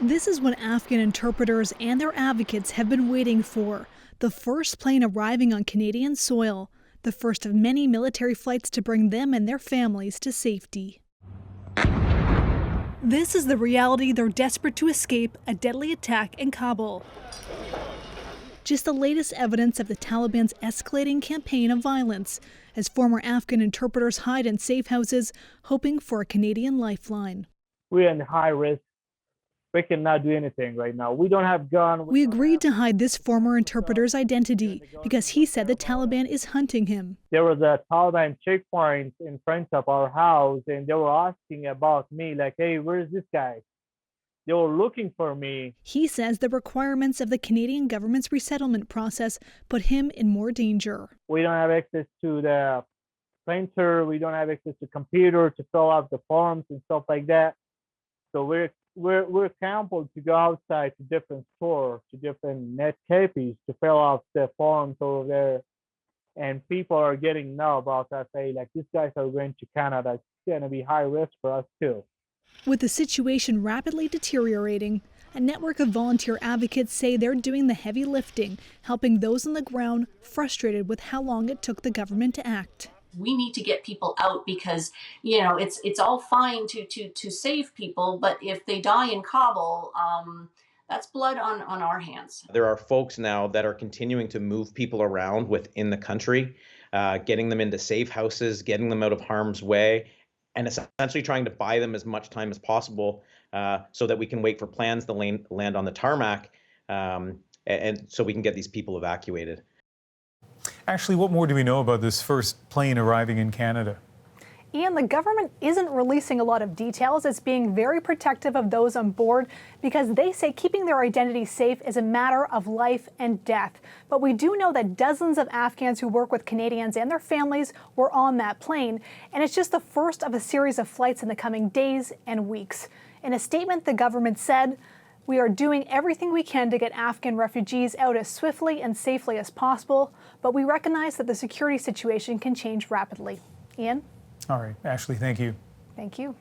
This is what Afghan interpreters and their advocates have been waiting for. The first plane arriving on Canadian soil. The first of many military flights to bring them and their families to safety. This is the reality they're desperate to escape, a deadly attack in Kabul. Just the latest evidence of the Taliban's escalating campaign of violence, as former Afghan interpreters hide in safe houses, hoping for a Canadian lifeline. We're in high risk. We cannot do anything right now. We don't have guns. We agreed to hide this former interpreter's identity because he said the Taliban is hunting him. There was a Taliban checkpoint in front of our house, and they were asking about me, like, hey, where's this guy? They were looking for me. He says the requirements of the Canadian government's resettlement process put him in more danger. We don't have access to the printer. We don't have access to computer to fill out the forms and stuff like that. So we're compelled to go outside to different stores, to different net cafes to fill out the forms over there. And people are getting know about that, say, like, these guys are going to Canada. It's going to be high risk for us too. With the situation rapidly deteriorating, a network of volunteer advocates say they're doing the heavy lifting, helping those on the ground frustrated with how long it took the government to act. We need to get people out because, you know, it's all fine to save people, but if they die in Kabul, that's blood on our hands. There are folks now that are continuing to move people around within the country, getting them into safe houses, getting them out of harm's way, and essentially trying to buy them as much time as possible so that we can wait for plans to land on the tarmac and so we can get these people evacuated. Ashley, what more do we know about this first plane arriving in Canada? Ian, the government isn't releasing a lot of details. It's being very protective of those on board because they say keeping their identity safe is a matter of life and death. But we do know that dozens of Afghans who work with Canadians and their families were on that plane. And it's just the first of a series of flights in the coming days and weeks. In a statement, the government said, "We are doing everything we can to get Afghan refugees out as swiftly and safely as possible, but we recognize that the security situation can change rapidly." Ian? All right, Ashley, thank you. Thank you.